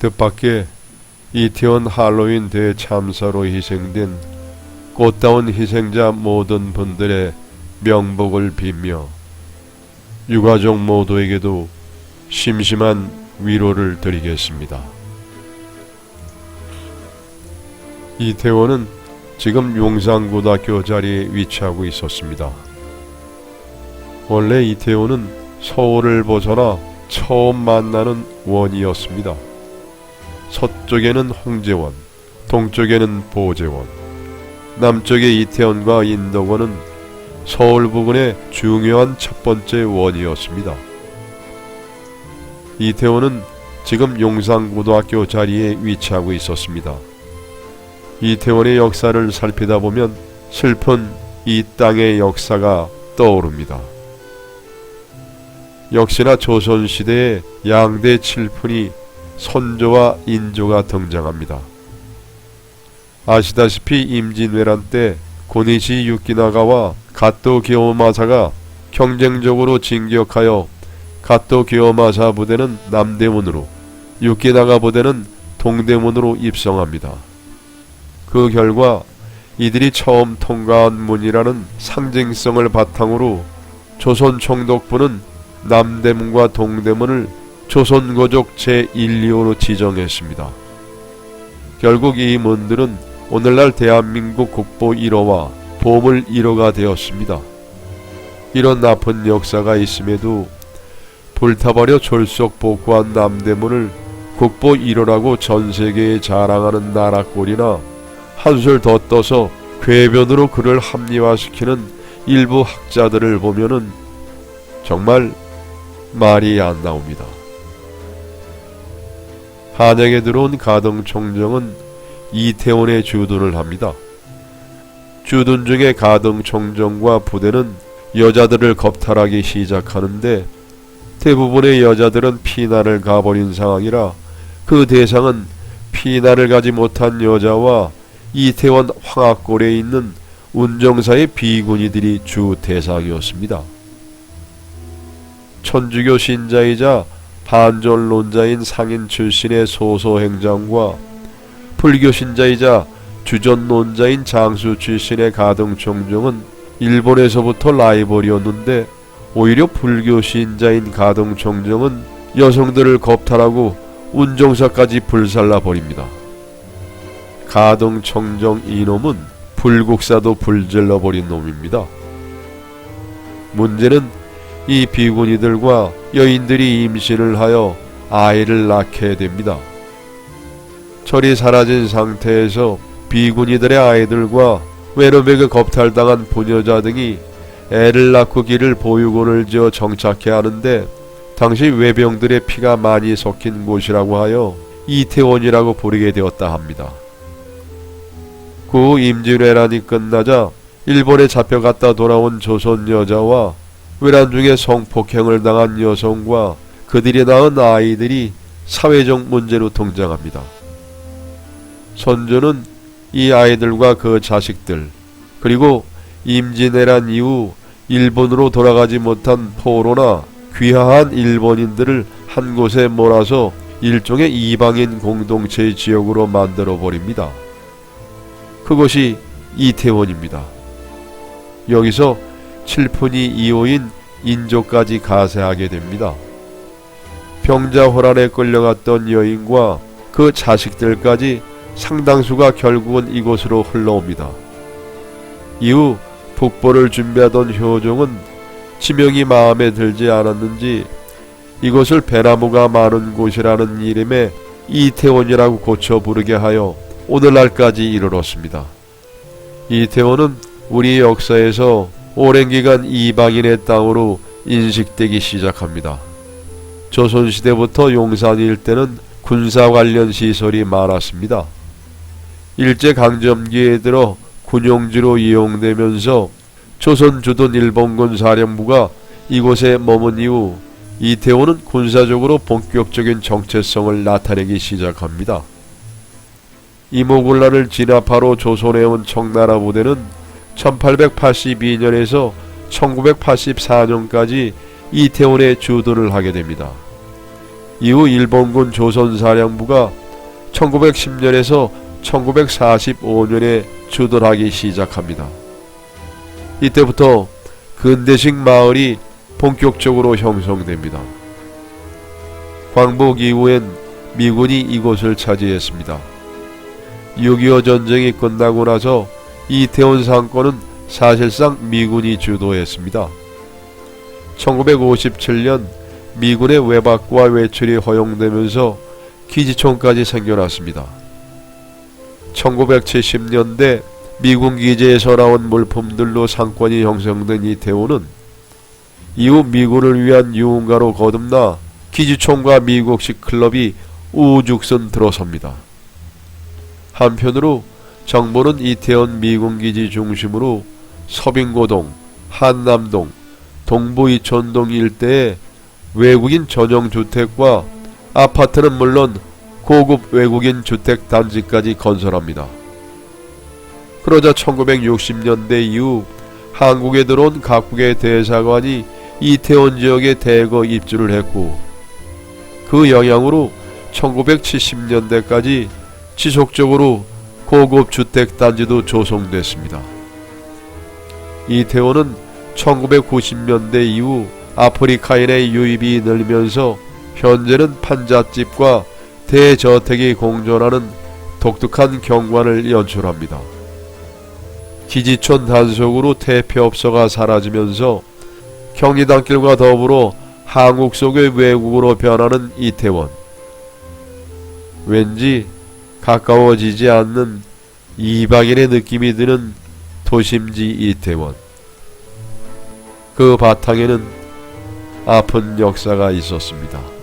뜻밖의 이태원 할로윈 대참사로 희생된 꽃다운 희생자 모든 분들의 명복을 빌며 유가족 모두에게도 심심한 위로를 드리겠습니다. 이태원은 지금 용산고등학교 자리에 위치하고 있었습니다. 원래 이태원은 서울을 벗어나 처음 만나는 원이었습니다. 서쪽에는 홍제원, 동쪽에는 보제원, 남쪽의 이태원과 인덕원은 서울 부근의 중요한 첫 번째 원이었습니다. 이태원은 지금 용산고등학교 자리에 위치하고 있었습니다. 이태원의 역사를 살피다 보면 슬픈 이 땅의 역사가 떠오릅니다. 역시나 조선시대의 양대 칠푼이 선조와 인조가 등장합니다. 아시다시피 임진왜란 때 고니시 유키나가와 가토 기요마사가 경쟁적으로 진격하여 가토 기요마사 부대는 남대문으로, 유키나가 부대는 동대문으로 입성합니다. 그 결과 이들이 처음 통과한 문이라는 상징성을 바탕으로 조선 총독부는 남대문과 동대문을 조선고족 제1, 2호로 지정했습니다. 결국 이 문들은 오늘날 대한민국 국보 1호와 보물 1호가 되었습니다. 이런 나쁜 역사가 있음에도 불타버려 졸속 복구한 남대문을 국보 1호라고 전세계에 자랑하는 나라꼴이나 한술 더 떠서 궤변으로 그를 합리화시키는 일부 학자들을 보면은 정말 말이 안 나옵니다. 한양에 들어온 가등총정은 이태원에 주둔을 합니다. 주둔 중에 가등총정과 부대는 여자들을 겁탈하기 시작하는데 대부분의 여자들은 피난을 가버린 상황이라 그 대상은 피난을 가지 못한 여자와 이태원 황학골에 있는 운정사의 비구니들이 주 대상이었습니다. 천주교 신자이자 반존론자인 상인 출신의 소소행장과 불교 신자이자 주전론자인 장수 출신의 가등총정은 일본에서부터 라이벌이었는데 오히려 불교 신자인 가등총정은 여성들을 겁탈하고 운정사까지 불살라 버립니다. 가등총정 이놈은 불국사도 불질러 버린 놈입니다. 문제는 이 비구니들과 여인들이 임신을 하여 아이를 낳게 됩니다. 철이 사라진 상태에서 비구니들의 아이들과 외놈에게 겁탈당한 부녀자 등이 애를 낳고 길을 보육원을 지어 정착해 하는데 당시 외병들의 피가 많이 섞인 곳이라고 하여 이태원이라고 부르게 되었다 합니다. 그 임진왜란이 끝나자 일본에 잡혀갔다 돌아온 조선 여자와 외란 중에 성폭행을 당한 여성과 그들이 낳은 아이들이 사회적 문제로 등장합니다. 선조는 이 아이들과 그 자식들 그리고 임진왜란 이후 일본으로 돌아가지 못한 포로나 귀화한 일본인들을 한 곳에 몰아서 일종의 이방인 공동체 지역으로 만들어 버립니다. 그것이 이태원입니다. 여기서 칠푼이 2호인 인조까지 가세하게 됩니다. 병자호란에 끌려갔던 여인과 그 자식들까지 상당수가 결국은 이곳으로 흘러옵니다. 이후 북보를 준비하던 효종은 지명이 마음에 들지 않았는지 이곳을 배나무가 많은 곳이라는 이름의 이태원이라고 고쳐 부르게 하여 오늘날까지 이르렀습니다. 이태원은 우리 역사에서 오랜 기간 이방인의 땅으로 인식되기 시작합니다. 조선시대부터 용산 일대는 군사 관련 시설이 많았습니다. 일제강점기에 들어 군용지로 이용되면서 조선 주둔 일본군 사령부가 이곳에 머문 이후 이태원은 군사적으로 본격적인 정체성을 나타내기 시작합니다. 이모군란을 진압하러 조선에 온 청나라 부대는 1882년에서 1984년까지 이태원에 주둔을 하게 됩니다. 이후 일본군 조선사령부가 1910년에서 1945년에 주둔하기 시작합니다. 이때부터 근대식 마을이 본격적으로 형성됩니다. 광복 이후엔 미군이 이곳을 차지했습니다. 6.25 전쟁이 끝나고 나서 이태원 상권은 사실상 미군이 주도했습니다. 1957년 미군의 외박과 외출이 허용되면서 기지촌까지 생겨났습니다. 1970년대 미군 기지에서 나온 물품들로 상권이 형성된 이태원은 이후 미군을 위한 유흥가로 거듭나 기지촌과 미국식 클럽이 우죽순 들어섭니다. 한편으로 정부는 이태원 미군기지 중심으로 서빙고동, 한남동, 동부이촌동 일대에 외국인 전용 주택과 아파트는 물론 고급 외국인 주택 단지까지 건설합니다. 그러자 1960년대 이후 한국에 들어온 각국의 대사관이 이태원 지역에 대거 입주를 했고, 그 영향으로 1970년대까지 지속적으로 고급 주택 단지도 조성됐습니다. 이태원은 1990년대 이후 아프리카인의 유입이 늘면서 현재는 판잣집과 대저택이 공존하는 독특한 경관을 연출합니다. 기지촌 단속으로 퇴폐업소가 사라지면서 경리단길과 더불어 한국 속의 외국으로 변하는 이태원. 왠지 가까워지지 않는 이방인의 느낌이 드는 도심지 이태원. 그 바탕에는 아픈 역사가 있었습니다.